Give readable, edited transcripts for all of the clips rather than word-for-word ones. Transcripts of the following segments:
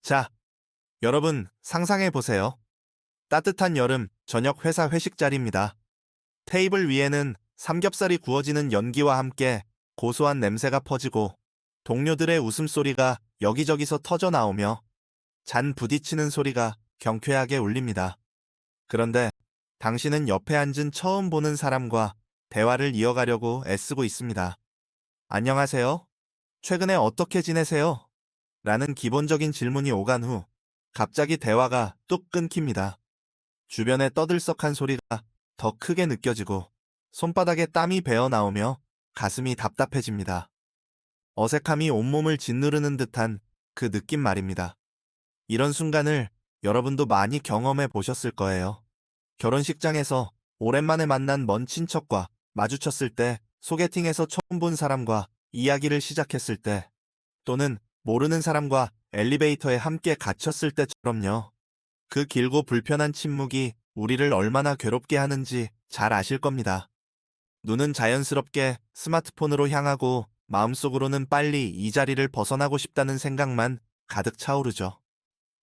자, 여러분 상상해 보세요. 따뜻한 여름 저녁 회사 회식 자리입니다. 테이블 위에는 삼겹살이 구워지는 연기와 함께 고소한 냄새가 퍼지고 동료들의 웃음소리가 여기저기서 터져 나오며 잔 부딪히는 소리가 경쾌하게 울립니다. 그런데 당신은 옆에 앉은 처음 보는 사람과 대화를 이어가려고 애쓰고 있습니다. 안녕하세요. 최근에 어떻게 지내세요? 라는 기본적인 질문이 오간 후 갑자기 대화가 뚝 끊깁니다. 주변에 떠들썩한 소리가 더 크게 느껴지고 손바닥에 땀이 배어 나오며 가슴이 답답해집니다. 어색함이 온몸을 짓누르는 듯한 그 느낌 말입니다. 이런 순간을 여러분도 많이 경험해 보셨을 거예요. 결혼식장에서 오랜만에 만난 먼 친척과 마주쳤을 때, 소개팅에서 처음 본 사람과 이야기를 시작했을 때, 또는 모르는 사람과 엘리베이터에 함께 갇혔을 때처럼요. 그 길고 불편한 침묵이 우리를 얼마나 괴롭게 하는지 잘 아실 겁니다. 눈은 자연스럽게 스마트폰으로 향하고 마음속으로는 빨리 이 자리를 벗어나고 싶다는 생각만 가득 차오르죠.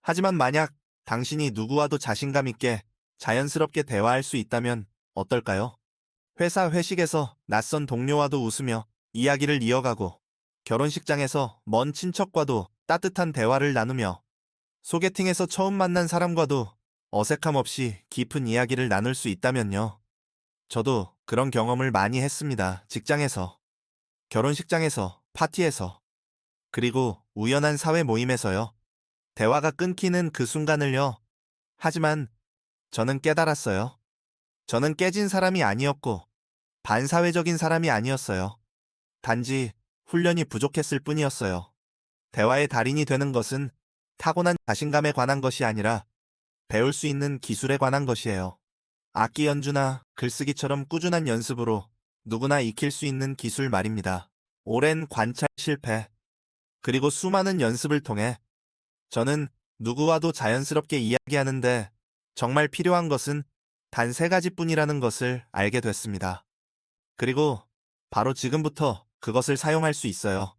하지만 만약 당신이 누구와도 자신감 있게 자연스럽게 대화할 수 있다면 어떨까요? 회사 회식에서 낯선 동료와도 웃으며 이야기를 이어가고 결혼식장에서 먼 친척과도 따뜻한 대화를 나누며 소개팅에서 처음 만난 사람과도 어색함 없이 깊은 이야기를 나눌 수 있다면요. 저도 그런 경험을 많이 했습니다. 직장에서, 결혼식장에서, 파티에서, 그리고 우연한 사회 모임에서요. 대화가 끊기는 그 순간을요. 하지만 저는 깨달았어요. 저는 깨진 사람이 아니었고 반사회적인 사람이 아니었어요. 단지 훈련이 부족했을 뿐이었어요. 대화의 달인이 되는 것은 타고난 자신감에 관한 것이 아니라 배울 수 있는 기술에 관한 것이에요. 악기 연주나 글쓰기처럼 꾸준한 연습으로 누구나 익힐 수 있는 기술 말입니다. 오랜 관찰 실패, 그리고 수많은 연습을 통해 저는 누구와도 자연스럽게 이야기하는데 정말 필요한 것은 단 3가지뿐이라는 것을 알게 됐습니다. 그리고 바로 지금부터 그것을 사용할 수 있어요.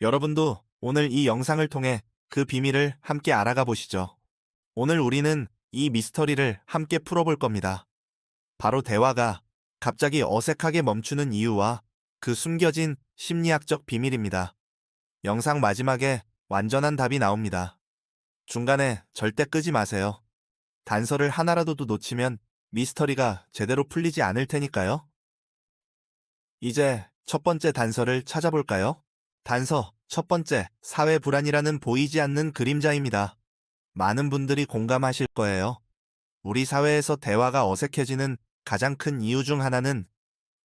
여러분도 오늘 이 영상을 통해 그 비밀을 함께 알아가 보시죠. 오늘 우리는 이 미스터리를 함께 풀어볼 겁니다. 바로 대화가 갑자기 어색하게 멈추는 이유와 그 숨겨진 심리학적 비밀입니다. 영상 마지막에 완전한 답이 나옵니다. 중간에 절대 끄지 마세요. 단서를 하나라도 놓치면 미스터리가 제대로 풀리지 않을 테니까요. 이제 첫 번째 단서를 찾아볼까요? 단서 첫 번째, 사회 불안이라는 보이지 않는 그림자입니다. 많은 분들이 공감하실 거예요. 우리 사회에서 대화가 어색해지는 가장 큰 이유 중 하나는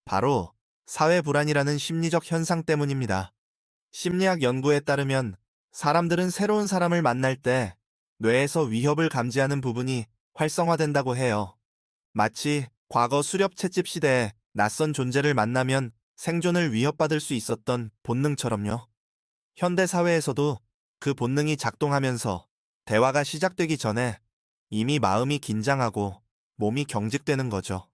바로 사회 불안이라는 심리적 현상 때문입니다. 심리학 연구에 따르면 사람들은 새로운 사람을 만날 때 뇌에서 위협을 감지하는 부분이 활성화된다고 해요. 마치 과거 수렵 채집 시대에 낯선 존재를 만나면 생존을 위협받을 수 있었던 본능처럼요. 현대 사회에서도 그 본능이 작동하면서 대화가 시작되기 전에 이미 마음이 긴장하고 몸이 경직되는 거죠.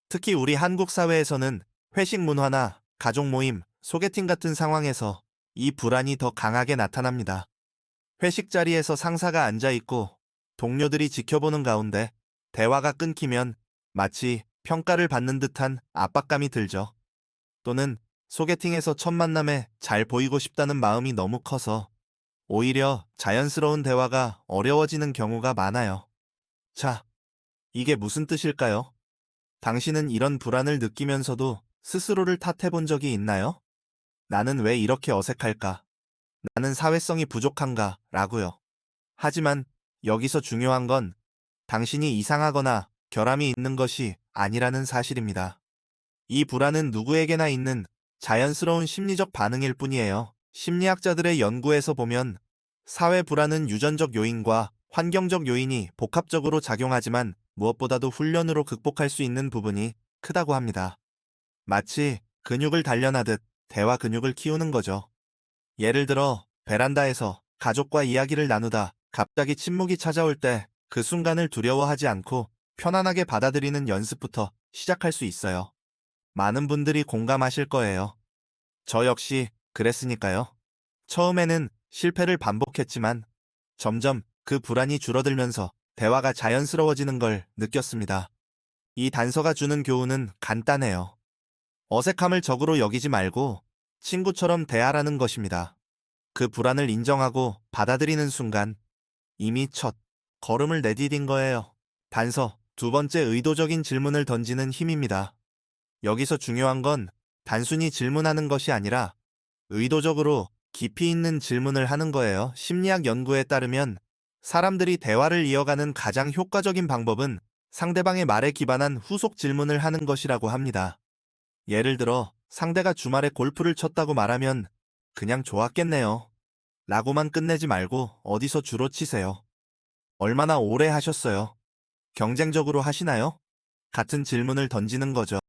특히 우리 한국 사회에서는 회식 문화나 가족 모임, 소개팅 같은 상황에서 이 불안이 더 강하게 나타납니다. 회식 자리에서 상사가 앉아 있고 동료들이 지켜보는 가운데 대화가 끊기면 마치 평가를 받는 듯한 압박감이 들죠. 또는 소개팅에서 첫 만남에 잘 보이고 싶다는 마음이 너무 커서 오히려 자연스러운 대화가 어려워지는 경우가 많아요. 자, 이게 무슨 뜻일까요? 당신은 이런 불안을 느끼면서도 스스로를 탓해 본 적이 있나요? 나는 왜 이렇게 어색할까? 나는 사회성이 부족한가? 라고요. 하지만 여기서 중요한 건 당신이 이상하거나 결함이 있는 것이 아니라는 사실입니다. 이 불안은 누구에게나 있는 자연스러운 심리적 반응일 뿐이에요. 심리학자들의 연구에서 보면 사회 불안은 유전적 요인과 환경적 요인이 복합적으로 작용하지만 무엇보다도 훈련으로 극복할 수 있는 부분이 크다고 합니다. 마치 근육을 단련하듯 대화 근육을 키우는 거죠. 예를 들어 베란다에서 가족과 이야기를 나누다 갑자기 침묵이 찾아올 때 그 순간을 두려워하지 않고 편안하게 받아들이는 연습부터 시작할 수 있어요. 많은 분들이 공감하실 거예요. 저 역시 그랬으니까요. 처음에는 실패를 반복했지만 점점 그 불안이 줄어들면서 대화가 자연스러워지는 걸 느꼈습니다. 이 단서가 주는 교훈은 간단해요. 어색함을 적으로 여기지 말고 친구처럼 대하라는 것입니다. 그 불안을 인정하고 받아들이는 순간 이미 첫 걸음을 내디딘 거예요. 단서 두 번째, 의도적인 질문을 던지는 힘입니다. 여기서 중요한 건 단순히 질문하는 것이 아니라 의도적으로 깊이 있는 질문을 하는 거예요. 심리학 연구에 따르면 사람들이 대화를 이어가는 가장 효과적인 방법은 상대방의 말에 기반한 후속 질문을 하는 것이라고 합니다. 예를 들어 상대가 주말에 골프를 쳤다고 말하면 그냥 좋았겠네요 라고만 끝내지 말고 어디서 주로 치세요? 얼마나 오래 하셨어요? 경쟁적으로 하시나요? 같은 질문을 던지는 거죠.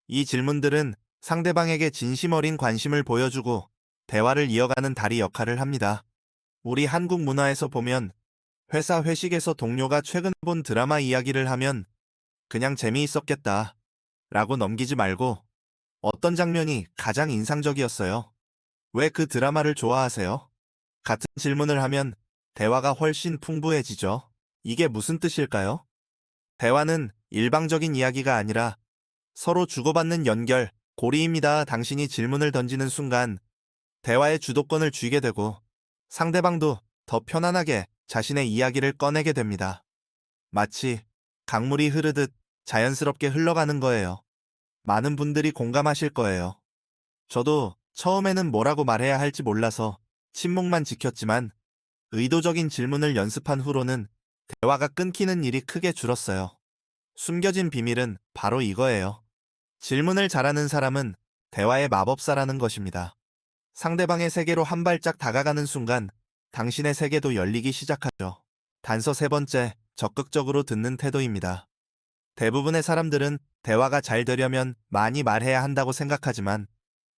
이 질문들은 상대방에게 진심 어린 관심을 보여주고 대화를 이어가는 다리 역할을 합니다. 우리 한국 문화에서 보면 회사 회식에서 동료가 최근 본 드라마 이야기를 하면 그냥 재미있었겠다 라고 넘기지 말고 어떤 장면이 가장 인상적이었어요? 왜 그 드라마를 좋아하세요? 같은 질문을 하면 대화가 훨씬 풍부해지죠. 이게 무슨 뜻일까요? 대화는 일방적인 이야기가 아니라 서로 주고받는 연결, 고리입니다. 당신이 질문을 던지는 순간 대화의 주도권을 쥐게 되고 상대방도 더 편안하게 자신의 이야기를 꺼내게 됩니다. 마치 강물이 흐르듯 자연스럽게 흘러가는 거예요. 많은 분들이 공감하실 거예요. 저도 처음에는 뭐라고 말해야 할지 몰라서 침묵만 지켰지만 의도적인 질문을 연습한 후로는 대화가 끊기는 일이 크게 줄었어요. 숨겨진 비밀은 바로 이거예요. 질문을 잘하는 사람은 대화의 마법사라는 것입니다. 상대방의 세계로 한 발짝 다가가는 순간 당신의 세계도 열리기 시작하죠. 단서 세 번째, 적극적으로 듣는 태도입니다. 대부분의 사람들은 대화가 잘 되려면 많이 말해야 한다고 생각하지만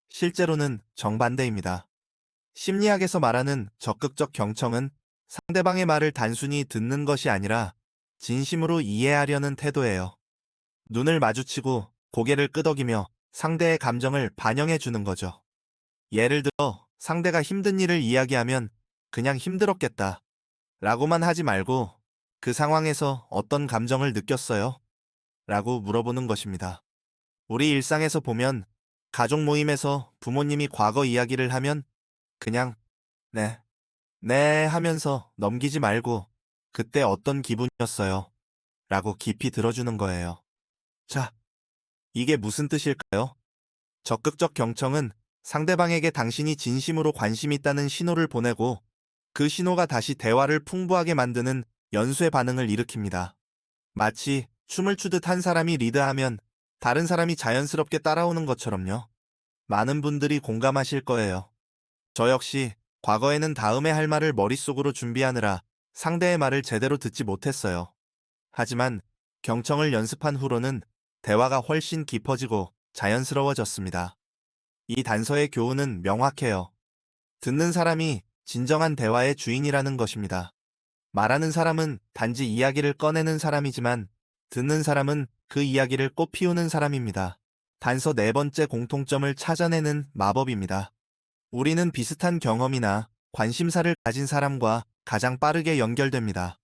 실제로는 정반대입니다. 심리학에서 말하는 적극적 경청은 상대방의 말을 단순히 듣는 것이 아니라 진심으로 이해하려는 태도예요. 눈을 마주치고 고개를 끄덕이며 상대의 감정을 반영해 주는 거죠. 예를 들어 상대가 힘든 일을 이야기하면 그냥 힘들었겠다 라고만 하지 말고 그 상황에서 어떤 감정을 느꼈어요? 라고 물어보는 것입니다. 우리 일상에서 보면 가족 모임에서 부모님이 과거 이야기를 하면 그냥 네, 네 하면서 넘기지 말고 그때 어떤 기분이었어요? 라고 깊이 들어주는 거예요. 자, 이게 무슨 뜻일까요? 적극적 경청은 상대방에게 당신이 진심으로 관심 있다는 신호를 보내고 그 신호가 다시 대화를 풍부하게 만드는 연쇄 반응을 일으킵니다. 마치 춤을 추듯 한 사람이 리드하면 다른 사람이 자연스럽게 따라오는 것처럼요. 많은 분들이 공감하실 거예요. 저 역시 과거에는 다음에 할 말을 머릿속으로 준비하느라 상대의 말을 제대로 듣지 못했어요. 하지만 경청을 연습한 후로는 대화가 훨씬 깊어지고 자연스러워졌습니다. 이 단서의 교훈은 명확해요. 듣는 사람이 진정한 대화의 주인이라는 것입니다. 말하는 사람은 단지 이야기를 꺼내는 사람이지만 듣는 사람은 그 이야기를 꽃피우는 사람입니다. 단서 네 번째, 공통점을 찾아내는 마법입니다. 우리는 비슷한 경험이나 관심사를 가진 사람과 가장 빠르게 연결됩니다.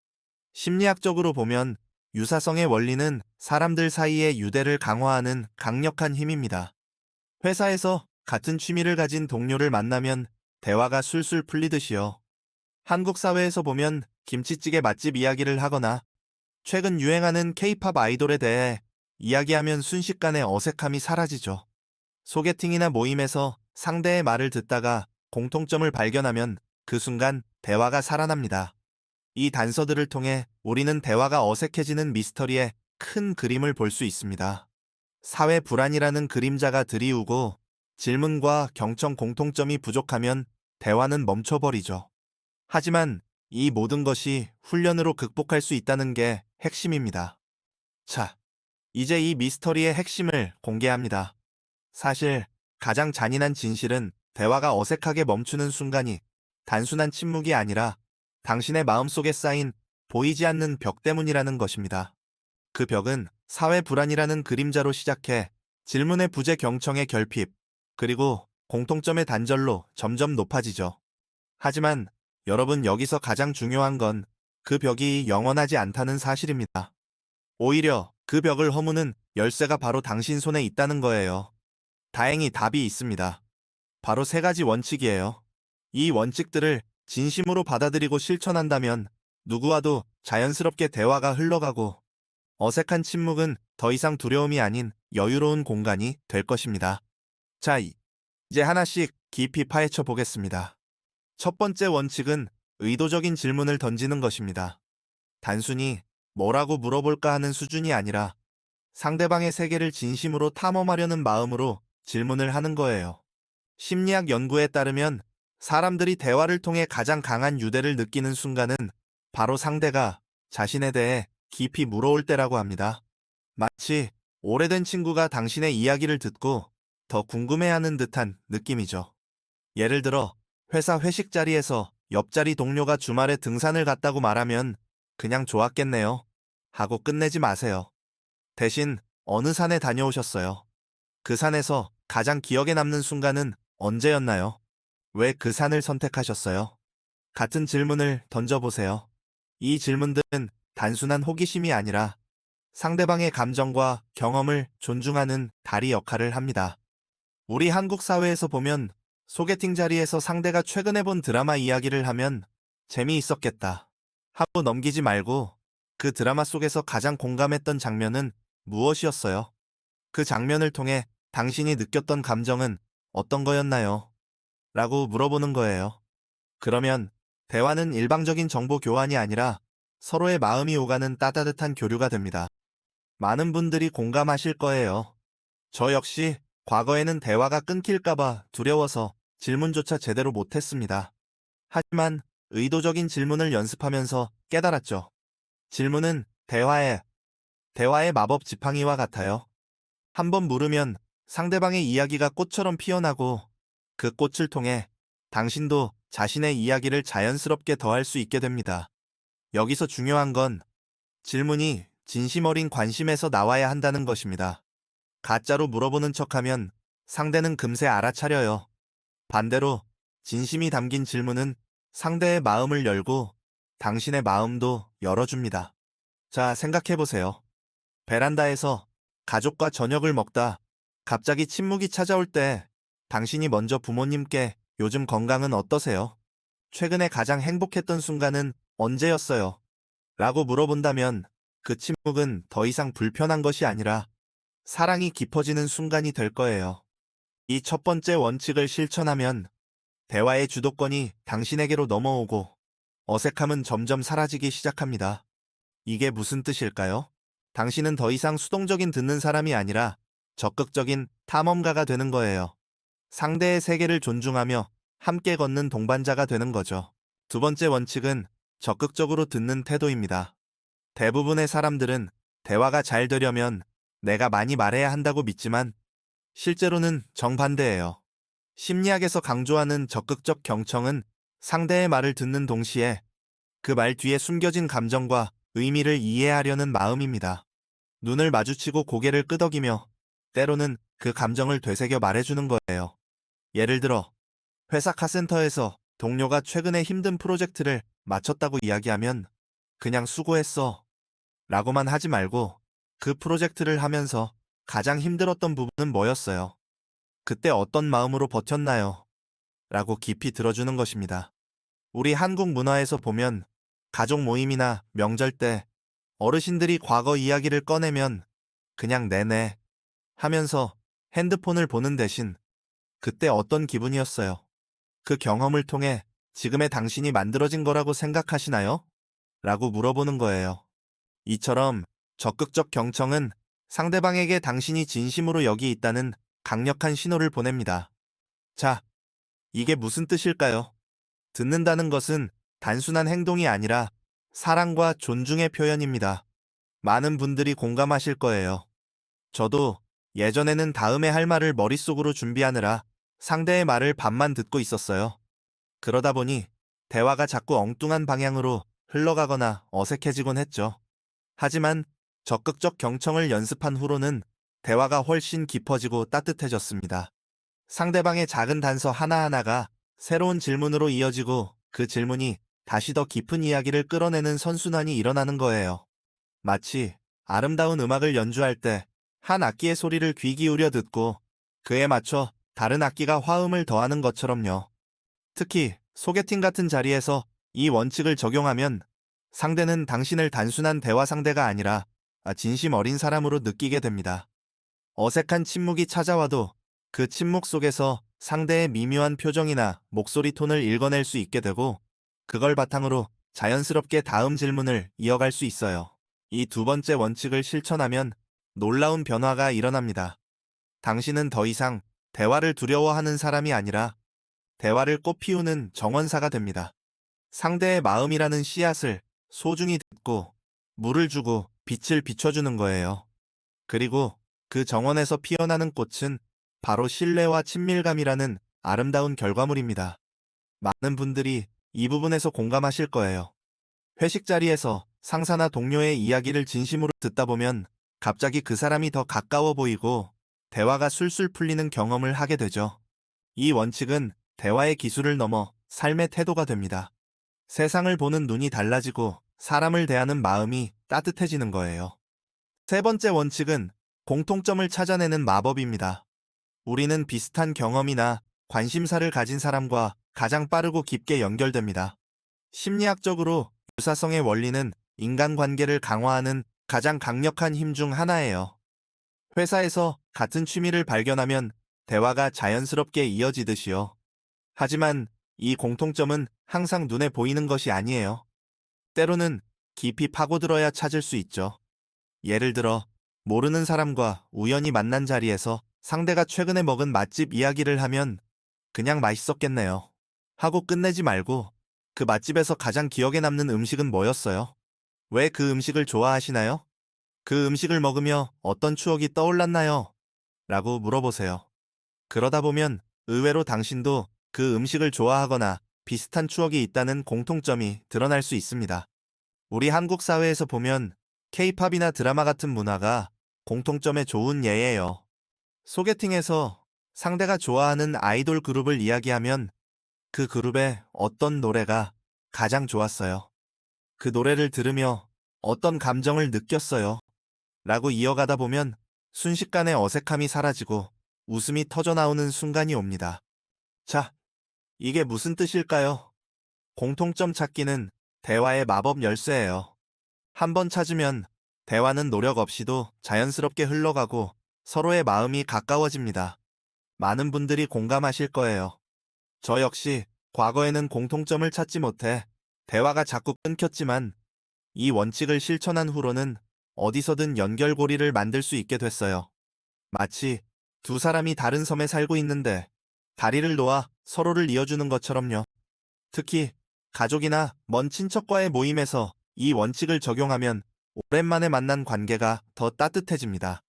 심리학적으로 보면 유사성의 원리는 사람들 사이의 유대를 강화하는 강력한 힘입니다. 회사에서 같은 취미를 가진 동료를 만나면 대화가 술술 풀리듯이요. 한국 사회에서 보면 김치찌개 맛집 이야기를 하거나 최근 유행하는 K-팝 아이돌에 대해 이야기하면 순식간에 어색함이 사라지죠. 소개팅이나 모임에서 상대의 말을 듣다가 공통점을 발견하면 그 순간 대화가 살아납니다. 이 단서들을 통해 우리는 대화가 어색해지는 미스터리의 큰 그림을 볼 수 있습니다. 사회 불안이라는 그림자가 드리우고 질문과 경청 공통점이 부족하면 대화는 멈춰버리죠. 하지만 이 모든 것이 훈련으로 극복할 수 있다는 게 핵심입니다. 자, 이제 이 미스터리의 핵심을 공개합니다. 사실 가장 잔인한 진실은 대화가 어색하게 멈추는 순간이 단순한 침묵이 아니라 당신의 마음속에 쌓인 보이지 않는 벽 때문이라는 것입니다. 그 벽은 사회 불안이라는 그림자로 시작해 질문의 부재, 경청의 결핍, 그리고 공통점의 단절로 점점 높아지죠. 하지만 여러분, 여기서 가장 중요한 건 그 벽이 영원하지 않다는 사실입니다. 오히려 그 벽을 허무는 열쇠가 바로 당신 손에 있다는 거예요. 다행히 답이 있습니다. 바로 세 가지 원칙이에요. 이 원칙들을 진심으로 받아들이고 실천한다면 누구와도 자연스럽게 대화가 흘러가고 어색한 침묵은 더 이상 두려움이 아닌 여유로운 공간이 될 것입니다. 자, 이제 하나씩 깊이 파헤쳐 보겠습니다. 첫 번째 원칙은 의도적인 질문을 던지는 것입니다. 단순히 뭐라고 물어볼까 하는 수준이 아니라 상대방의 세계를 진심으로 탐험하려는 마음으로 질문을 하는 거예요. 심리학 연구에 따르면 사람들이 대화를 통해 가장 강한 유대를 느끼는 순간은 바로 상대가 자신에 대해 깊이 물어올 때라고 합니다. 마치 오래된 친구가 당신의 이야기를 듣고 더 궁금해하는 듯한 느낌이죠. 예를 들어 회사 회식 자리에서 옆자리 동료가 주말에 등산을 갔다고 말하면 그냥 좋았겠네요 하고 끝내지 마세요. 대신 어느 산에 다녀오셨어요? 그 산에서 가장 기억에 남는 순간은 언제였나요? 왜 그 산을 선택하셨어요? 같은 질문을 던져보세요. 이 질문들은 단순한 호기심이 아니라 상대방의 감정과 경험을 존중하는 다리 역할을 합니다. 우리 한국 사회에서 보면 소개팅 자리에서 상대가 최근에 본 드라마 이야기를 하면 재미있었겠다 하고 넘기지 말고 그 드라마 속에서 가장 공감했던 장면은 무엇이었어요? 그 장면을 통해 당신이 느꼈던 감정은 어떤 거였나요? 라고 물어보는 거예요. 그러면 대화는 일방적인 정보 교환이 아니라 서로의 마음이 오가는 따뜻한 교류가 됩니다. 많은 분들이 공감하실 거예요. 저 역시 과거에는 대화가 끊길까봐 두려워서 질문조차 제대로 못했습니다. 하지만 의도적인 질문을 연습하면서 깨달았죠. 질문은 대화의 마법 지팡이와 같아요. 한번 물으면 상대방의 이야기가 꽃처럼 피어나고 그 꽃을 통해 당신도 자신의 이야기를 자연스럽게 더할 수 있게 됩니다. 여기서 중요한 건 질문이 진심 어린 관심에서 나와야 한다는 것입니다. 가짜로 물어보는 척하면 상대는 금세 알아차려요. 반대로 진심이 담긴 질문은 상대의 마음을 열고 당신의 마음도 열어줍니다. 자, 생각해보세요. 베란다에서 가족과 저녁을 먹다 갑자기 침묵이 찾아올 때 당신이 먼저 부모님께 요즘 건강은 어떠세요? 최근에 가장 행복했던 순간은 언제였어요? 라고 물어본다면 그 침묵은 더 이상 불편한 것이 아니라 사랑이 깊어지는 순간이 될 거예요. 이 첫 번째 원칙을 실천하면 대화의 주도권이 당신에게로 넘어오고 어색함은 점점 사라지기 시작합니다. 이게 무슨 뜻일까요? 당신은 더 이상 수동적인 듣는 사람이 아니라 적극적인 탐험가가 되는 거예요. 상대의 세계를 존중하며 함께 걷는 동반자가 되는 거죠. 두 번째 원칙은 적극적으로 듣는 태도입니다. 대부분의 사람들은 대화가 잘 되려면 내가 많이 말해야 한다고 믿지만 실제로는 정반대예요. 심리학에서 강조하는 적극적 경청은 상대의 말을 듣는 동시에 그 말 뒤에 숨겨진 감정과 의미를 이해하려는 마음입니다. 눈을 마주치고 고개를 끄덕이며 때로는 그 감정을 되새겨 말해주는 거예요. 예를 들어 회사 카센터에서 동료가 최근에 힘든 프로젝트를 마쳤다고 이야기하면 그냥 수고했어 라고만 하지 말고 그 프로젝트를 하면서 가장 힘들었던 부분은 뭐였어요? 그때 어떤 마음으로 버텼나요? 라고 깊이 들어주는 것입니다. 우리 한국 문화에서 보면 가족 모임이나 명절 때 어르신들이 과거 이야기를 꺼내면 그냥 내내 하면서 핸드폰을 보는 대신 그때 어떤 기분이었어요? 그 경험을 통해 지금의 당신이 만들어진 거라고 생각하시나요? 라고 물어보는 거예요. 이처럼 적극적 경청은 상대방에게 당신이 진심으로 여기 있다는 강력한 신호를 보냅니다. 자, 이게 무슨 뜻일까요? 듣는다는 것은 단순한 행동이 아니라 사랑과 존중의 표현입니다. 많은 분들이 공감하실 거예요. 저도 예전에는 다음에 할 말을 머릿속으로 준비하느라 상대의 말을 반만 듣고 있었어요. 그러다 보니 대화가 자꾸 엉뚱한 방향으로 흘러가거나 어색해지곤 했죠. 하지만 적극적 경청을 연습한 후로는 대화가 훨씬 깊어지고 따뜻해졌습니다. 상대방의 작은 단서 하나하나가 새로운 질문으로 이어지고 그 질문이 다시 더 깊은 이야기를 끌어내는 선순환이 일어나는 거예요. 마치 아름다운 음악을 연주할 때 한 악기의 소리를 귀 기울여 듣고 그에 맞춰 다른 악기가 화음을 더하는 것처럼요. 특히 소개팅 같은 자리에서 이 원칙을 적용하면 상대는 당신을 단순한 대화 상대가 아니라 진심 어린 사람으로 느끼게 됩니다. 어색한 침묵이 찾아와도 그 침묵 속에서 상대의 미묘한 표정이나 목소리 톤을 읽어낼 수 있게 되고 그걸 바탕으로 자연스럽게 다음 질문을 이어갈 수 있어요. 이 두 번째 원칙을 실천하면 놀라운 변화가 일어납니다. 당신은 더 이상 대화를 두려워하는 사람이 아니라 대화를 꽃피우는 정원사가 됩니다. 상대의 마음이라는 씨앗을 소중히 듣고 물을 주고 빛을 비춰주는 거예요. 그리고 그 정원에서 피어나는 꽃은 바로 신뢰와 친밀감이라는 아름다운 결과물입니다. 많은 분들이 이 부분에서 공감하실 거예요. 회식 자리에서 상사나 동료의 이야기를 진심으로 듣다 보면 갑자기 그 사람이 더 가까워 보이고 대화가 술술 풀리는 경험을 하게 되죠. 이 원칙은 대화의 기술을 넘어 삶의 태도가 됩니다. 세상을 보는 눈이 달라지고 사람을 대하는 마음이 따뜻해지는 거예요. 세 번째 원칙은 공통점을 찾아내는 마법입니다. 우리는 비슷한 경험이나 관심사를 가진 사람과 가장 빠르고 깊게 연결됩니다. 심리학적으로 유사성의 원리는 인간관계를 강화하는 가장 강력한 힘 중 하나예요. 회사에서 같은 취미를 발견하면 대화가 자연스럽게 이어지듯이요. 하지만 이 공통점은 항상 눈에 보이는 것이 아니에요. 때로는 깊이 파고들어야 찾을 수 있죠. 예를 들어, 모르는 사람과 우연히 만난 자리에서 상대가 최근에 먹은 맛집 이야기를 하면 그냥 맛있었겠네요 하고 끝내지 말고 그 맛집에서 가장 기억에 남는 음식은 뭐였어요? 왜 그 음식을 좋아하시나요? 그 음식을 먹으며 어떤 추억이 떠올랐나요? 라고 물어보세요. 그러다 보면 의외로 당신도 그 음식을 좋아하거나 비슷한 추억이 있다는 공통점이 드러날 수 있습니다. 우리 한국 사회에서 보면 K-팝이나 드라마 같은 문화가 공통점의 좋은 예예요. 소개팅에서 상대가 좋아하는 아이돌 그룹을 이야기하면 그 그룹의 어떤 노래가 가장 좋았어요. 그 노래를 들으며 어떤 감정을 느꼈어요. 라고 이어가다 보면 순식간에 어색함이 사라지고 웃음이 터져나오는 순간이 옵니다. 자, 이게 무슨 뜻일까요? 공통점 찾기는 대화의 마법 열쇠예요. 한번 찾으면 대화는 노력 없이도 자연스럽게 흘러가고 서로의 마음이 가까워집니다. 많은 분들이 공감하실 거예요. 저 역시 과거에는 공통점을 찾지 못해 대화가 자꾸 끊겼지만 이 원칙을 실천한 후로는 어디서든 연결고리를 만들 수 있게 됐어요. 마치 두 사람이 다른 섬에 살고 있는데 다리를 놓아 서로를 이어주는 것처럼요. 특히 가족이나 먼 친척과의 모임에서 이 원칙을 적용하면 오랜만에 만난 관계가 더 따뜻해집니다.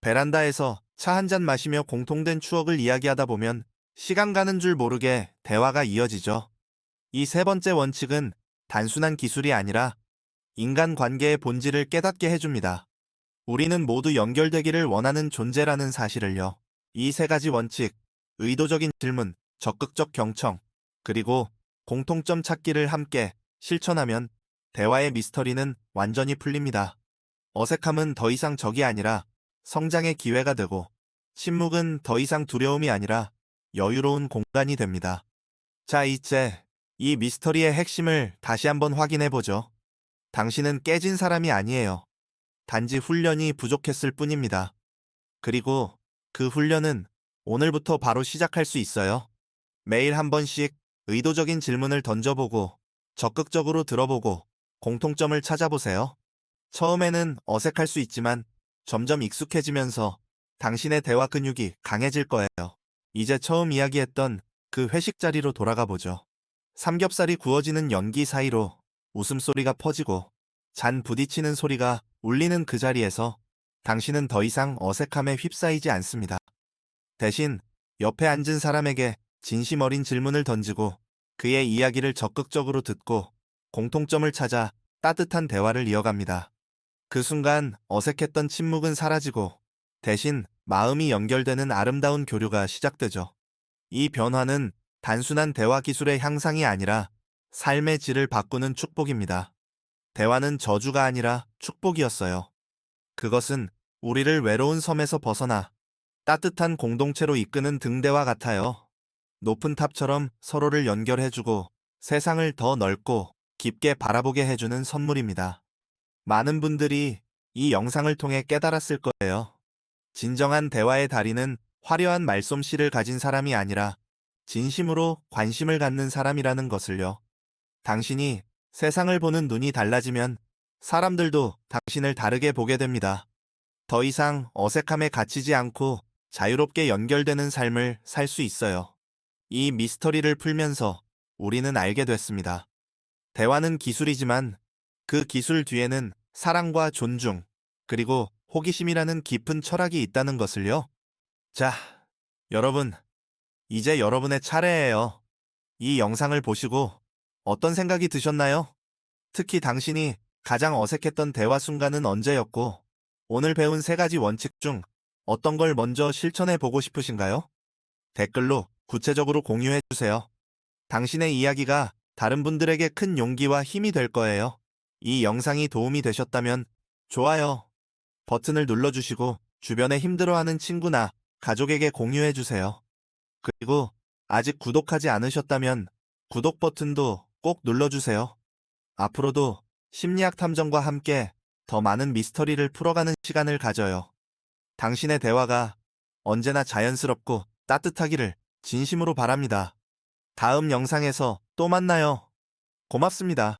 베란다에서 차 한 잔 마시며 공통된 추억을 이야기하다 보면 시간 가는 줄 모르게 대화가 이어지죠. 이 세 번째 원칙은 단순한 기술이 아니라 인간관계의 본질을 깨닫게 해줍니다. 우리는 모두 연결되기를 원하는 존재라는 사실을요. 이 세 가지 원칙, 의도적인 질문, 적극적 경청, 그리고 공통점 찾기를 함께 실천하면 대화의 미스터리는 완전히 풀립니다. 어색함은 더 이상 적이 아니라 성장의 기회가 되고 침묵은 더 이상 두려움이 아니라 여유로운 공간이 됩니다. 자, 이제 이 미스터리의 핵심을 다시 한번 확인해 보죠. 당신은 깨진 사람이 아니에요. 단지 훈련이 부족했을 뿐입니다. 그리고 그 훈련은 오늘부터 바로 시작할 수 있어요. 매일 한 번씩 의도적인 질문을 던져보고 적극적으로 들어보고 공통점을 찾아보세요. 처음에는 어색할 수 있지만 점점 익숙해지면서 당신의 대화 근육이 강해질 거예요. 이제 처음 이야기했던 그 회식 자리로 돌아가 보죠. 삼겹살이 구워지는 연기 사이로 웃음소리가 퍼지고 잔 부딪히는 소리가 울리는 그 자리에서 당신은 더 이상 어색함에 휩싸이지 않습니다. 대신 옆에 앉은 사람에게 진심 어린 질문을 던지고 그의 이야기를 적극적으로 듣고 공통점을 찾아 따뜻한 대화를 이어갑니다. 그 순간 어색했던 침묵은 사라지고 대신 마음이 연결되는 아름다운 교류가 시작되죠. 이 변화는 단순한 대화 기술의 향상이 아니라 삶의 질을 바꾸는 축복입니다. 대화는 저주가 아니라 축복이었어요. 그것은 우리를 외로운 섬에서 벗어나 따뜻한 공동체로 이끄는 등대와 같아요. 높은 탑처럼 서로를 연결해주고 세상을 더 넓고 깊게 바라보게 해주는 선물입니다. 많은 분들이 이 영상을 통해 깨달았을 거예요. 진정한 대화의 달인은 화려한 말솜씨를 가진 사람이 아니라 진심으로 관심을 갖는 사람이라는 것을요. 당신이 세상을 보는 눈이 달라지면 사람들도 당신을 다르게 보게 됩니다. 더 이상 어색함에 갇히지 않고 자유롭게 연결되는 삶을 살 수 있어요. 이 미스터리를 풀면서 우리는 알게 됐습니다. 대화는 기술이지만 그 기술 뒤에는 사랑과 존중, 그리고 호기심이라는 깊은 철학이 있다는 것을요. 자, 여러분, 이제 여러분의 차례예요. 이 영상을 보시고 어떤 생각이 드셨나요? 특히 당신이 가장 어색했던 대화 순간은 언제였고, 오늘 배운 3가지 원칙 중 어떤 걸 먼저 실천해 보고 싶으신가요? 댓글로 구체적으로 공유해 주세요. 당신의 이야기가 다른 분들에게 큰 용기와 힘이 될 거예요. 이 영상이 도움이 되셨다면 좋아요 버튼을 눌러주시고 주변에 힘들어하는 친구나 가족에게 공유해 주세요. 그리고 아직 구독하지 않으셨다면 구독 버튼도 꼭 눌러주세요. 앞으로도 심리학 탐정과 함께 더 많은 미스터리를 풀어가는 시간을 가져요. 당신의 대화가 언제나 자연스럽고 따뜻하기를 진심으로 바랍니다. 다음 영상에서 또 만나요. 고맙습니다.